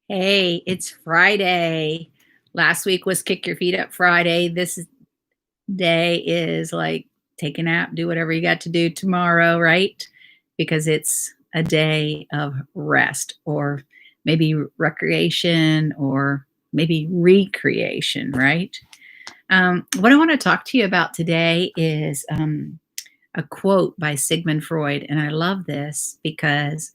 Hey, it's Friday. Last week was Kick Your Feet Up Friday. This day is like take a nap, do whatever you got to do tomorrow, right? Because it's a day of rest or maybe recreation or maybe recreation, right? What I want to talk to you about today is a quote by Sigmund Freud. And I love this because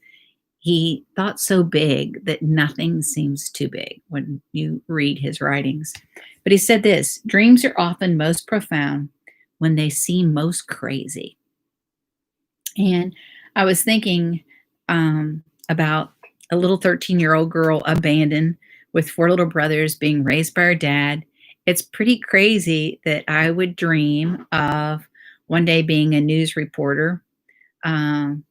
he thought so big that nothing seems too big when you read his writings. But he said this: dreams are often most profound when they seem most crazy. And I was thinking about a little 13-year-old girl abandoned with four little brothers being raised by her dad. It's pretty crazy that I would dream of one day being a news reporter, um,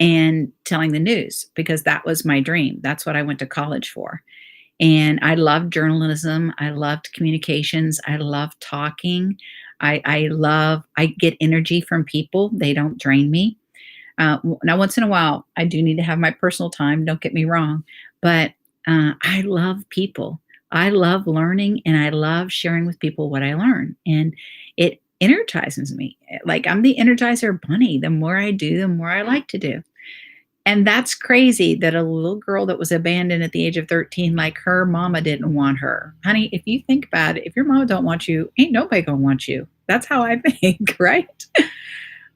and telling the news because that was my dream. That's what I went to college for. And I loved journalism. I loved communications. I love talking. I get energy from people. They don't drain me. Now, once in a while, I do need to have my personal time. Don't get me wrong. But I love people. I love learning and I love sharing with people what I learn. And it energizes me. Like I'm the energizer bunny. The more I do, the more I like to do. And that's crazy that a little girl that was abandoned at the age of 13, like her mama didn't want her. Honey, if you think about it, if your mama don't want you, ain't nobody gonna want you. That's how I think, right?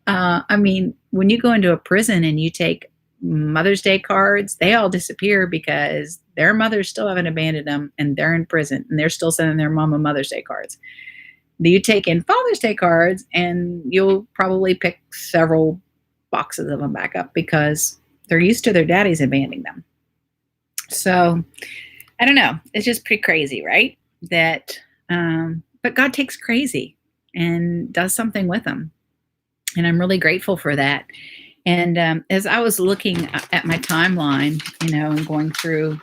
I mean, when you go into a prison and you take Mother's Day cards, they all disappear because their mothers still haven't abandoned them and they're in prison and they're still sending their mama Mother's Day cards. You take in Father's Day cards and you'll probably pick several boxes of them back up because they're used to their daddies abandoning them. So I don't know. It's just pretty crazy, right? But God takes crazy and does something with them. And I'm really grateful for that. And as I was looking at my timeline, and going through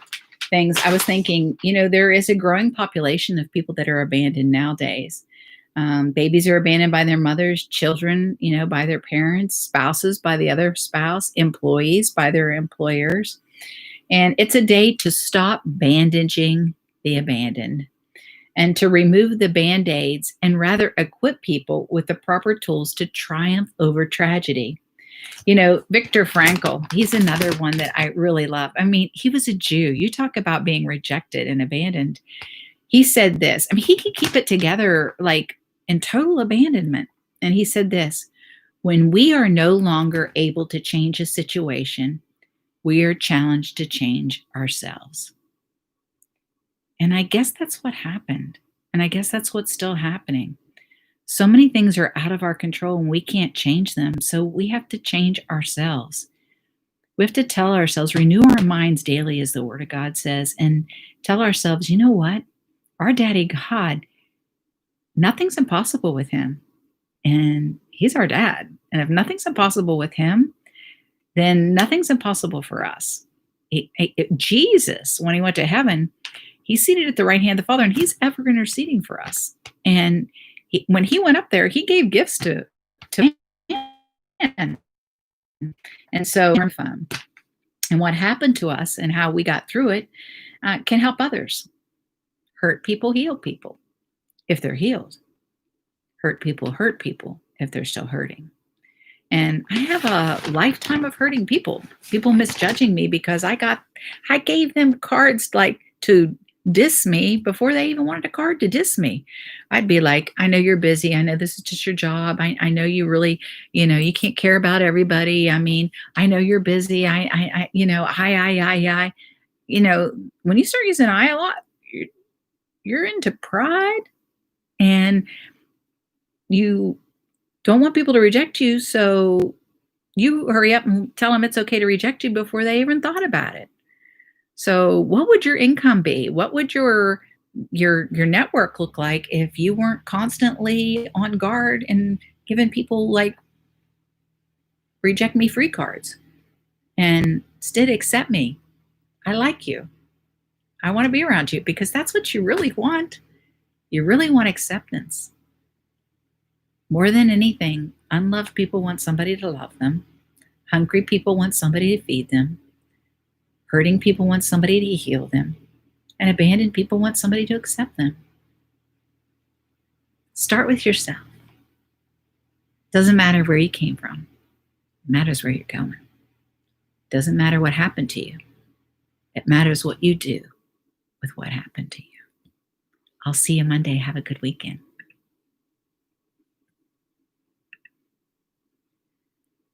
things, I was thinking, there is a growing population of people that are abandoned nowadays. Babies are abandoned by their mothers, children, by their parents, spouses by the other spouse, employees by their employers. And it's a day to stop bandaging the abandoned and to remove the band aids and rather equip people with the proper tools to triumph over tragedy. Viktor Frankl, he's another one that I really love. I mean, he was a Jew. You talk about being rejected and abandoned. He said this. I mean, he could keep it together like in total abandonment. And he said this: when we are no longer able to change a situation, we are challenged to change ourselves. And I guess that's what happened. And I guess that's what's still happening. So many things are out of our control and we can't change them. So we have to change ourselves. We have to tell ourselves, renew our minds daily, as the Word of God says, and tell ourselves, you know what? Our daddy God, nothing's impossible with him. And he's our dad. And if nothing's impossible with him, then nothing's impossible for us. Jesus, when he went to heaven, he's seated at the right hand of the Father, and he's ever interceding for us. And when he went up there, he gave gifts to man. And so, and what happened to us and how we got through it can help others. Hurt people, heal people if they're healed. Hurt people if they're still hurting. And I have a lifetime of hurting people misjudging me because I gave them cards like to diss me before they even wanted a card to diss me. I'd be like, I know you're busy. I know this is just your job. I know you really, you can't care about everybody. I mean, I know you're busy. I when you start using I a lot, you're into pride and you don't want people to reject you. So you hurry up and tell them it's okay to reject you before they even thought about it. So what would your income be? What would your network look like if you weren't constantly on guard and giving people like reject me free cards and instead accept me? I like you. I want to be around you because that's what you really want. You really want acceptance. More than anything, unloved people want somebody to love them. Hungry people want somebody to feed them. Hurting people want somebody to heal them. And abandoned people want somebody to accept them. Start with yourself. Doesn't matter where you came from. It matters where you're going. Doesn't matter what happened to you. It matters what you do with what happened to you. I'll see you Monday. Have a good weekend.